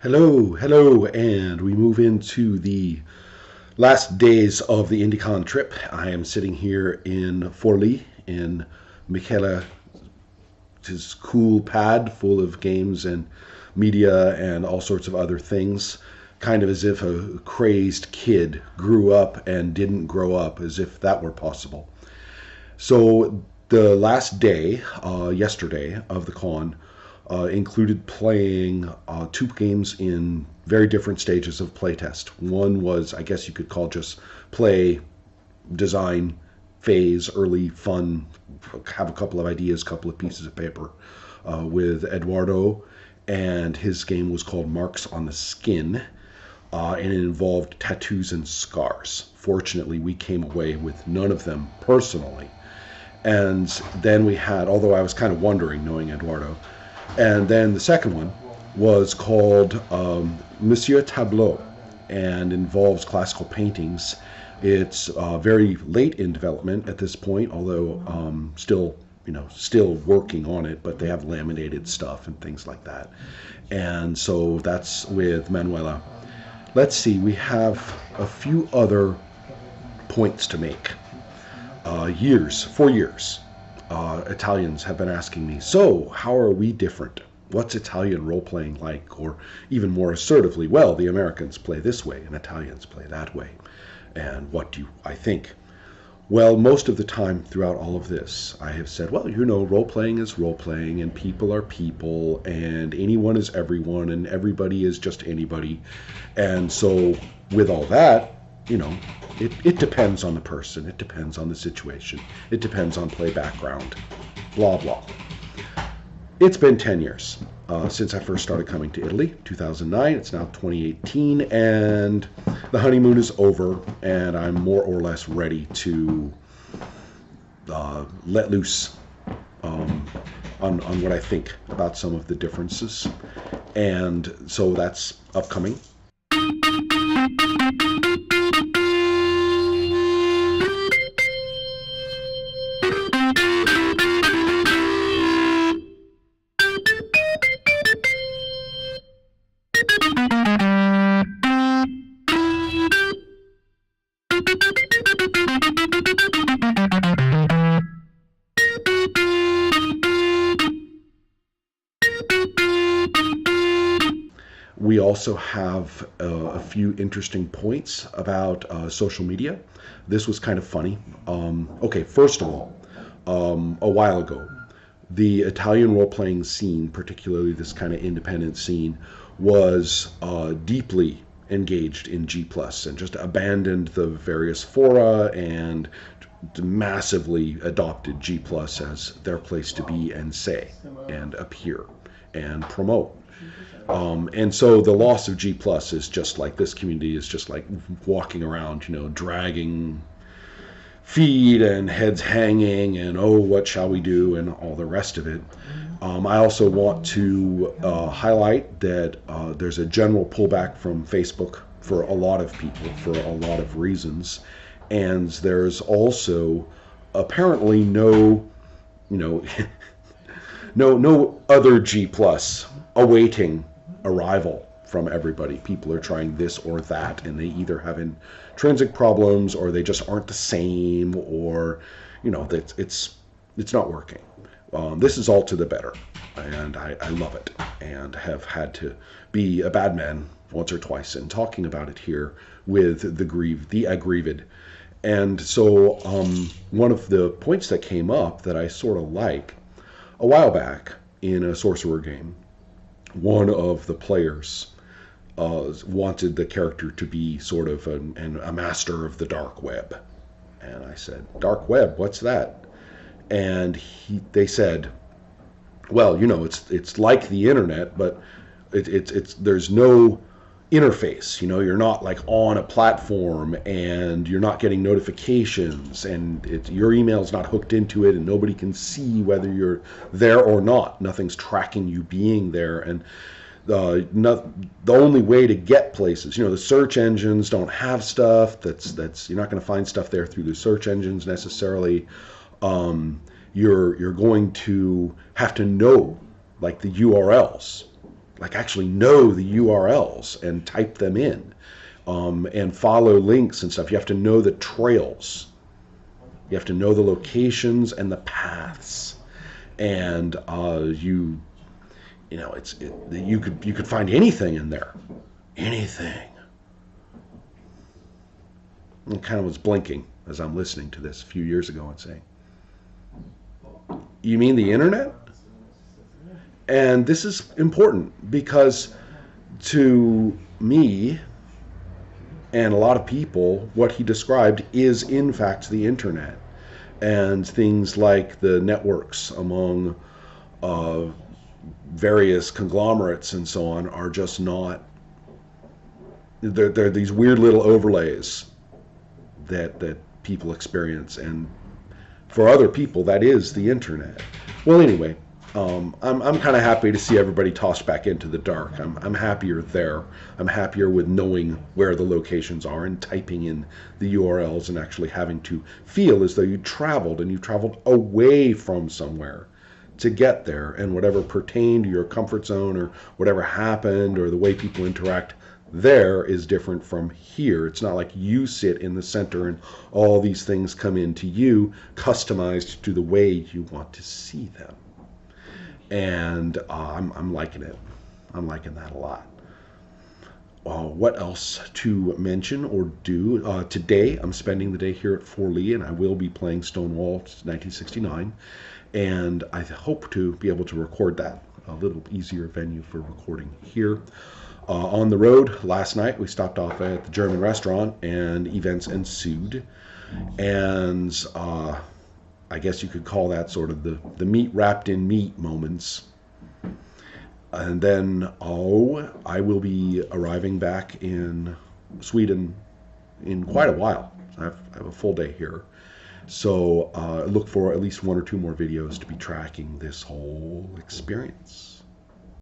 Hello, and we move into the last days of the IndieCON trip. I am sitting here in Forlì in Michela's cool pad full of games and media and all sorts of other things, kind of as if a crazed kid grew up and didn't grow up, as if that were possible. So the last day, yesterday, of the con included playing two games in very different stages of playtest. One was, I guess you could call just play, design phase, early fun, have a couple of ideas, couple of pieces of paper with Eduardo, and his game was called Marks on the Skin, and it involved tattoos and scars. Fortunately, we came away with none of them personally. And then we had, although I was kind of wondering, knowing Eduardo, and then the second one was called Monsieur Tableau and involves classical paintings. It's very late in development at this point, although still working on it, but they have laminated stuff and things like that. And so that's with Manuela. Let's see, we have a few other points to make. For years, Italians have been asking me, so how are we different? What's Italian role-playing like? Or even more assertively, well, the Americans play this way and Italians play that way. And what do I think? Well, most of the time throughout all of this, I have said, well, role-playing is role-playing, and people are people, and anyone is everyone, and everybody is just anybody. And so with all that, it depends on the person, it depends on the situation, it depends on play background, blah, blah. It's been 10 years since I first started coming to Italy, 2009. It's now 2018, and the honeymoon is over, and I'm more or less ready to let loose on what I think about some of the differences. And so that's upcoming. We also have a few interesting points about social media. This was kind of funny. Okay, first of all, a while ago, the Italian role-playing scene, particularly this kind of independent scene, was deeply engaged in G+, and just abandoned the various fora and massively adopted G+ as their place to be and say and appear and promote. And so the loss of G+ is just like, this community is just like walking around, dragging feet and heads hanging and, oh, what shall we do, and all the rest of it. I also want to highlight that there's a general pullback from Facebook for a lot of people for a lot of reasons. And there's also apparently no other G+ awaiting arrival from everybody. People are trying this or that, and they either have intrinsic problems, or they just aren't the same, or that it's not working. This is all to the better, and I love it, and have had to be a bad man once or twice in talking about it here with the aggrieved. And so one of the points that came up that I sort of like, a while back in a sorcerer game, one of the players wanted the character to be sort of a master of the dark web. And I said, dark web, what's that? And they said, well, it's like the internet, but it's there's no interface. You're not like on a platform, and you're not getting notifications, and your email's not hooked into it, and nobody can see whether you're there or not. Nothing's tracking you being there, and the only way to get places, the search engines don't have stuff that's you're not going to find stuff there through the search engines necessarily. You're going to have to know, like, the URLs like actually know the URLs and type them in, and follow links and stuff. You have to know the trails. You have to know the locations and the paths, and you could find anything in there, anything. I kind of was blinking as I'm listening to this a few years ago and saying, "You mean the internet?" And this is important because to me and a lot of people, what he described is in fact the internet. And things like the networks among various conglomerates and so on are just not, they're these weird little overlays that people experience, and for other people that is the internet. Well, anyway, I'm kind of happy to see everybody tossed back into the dark. I'm happier there. I'm happier with knowing where the locations are and typing in the URLs and actually having to feel as though you traveled, and you traveled away from somewhere to get there, and whatever pertained to your comfort zone or whatever happened or the way people interact there is different from here. It's not like you sit in the center and all these things come into you customized to the way you want to see them. And I'm liking it. I'm liking that a lot. What else to mention or do? Today, I'm spending the day here at Fort Lee, and I will be playing Stonewall 1969. And I hope to be able to record that. A little easier venue for recording here. On the road, last night, we stopped off at the German restaurant, and events ensued. And I guess you could call that sort of the meat wrapped in meat moments. And then, I will be arriving back in Sweden in quite a while. I have a full day here. So look for at least one or two more videos to be tracking this whole experience.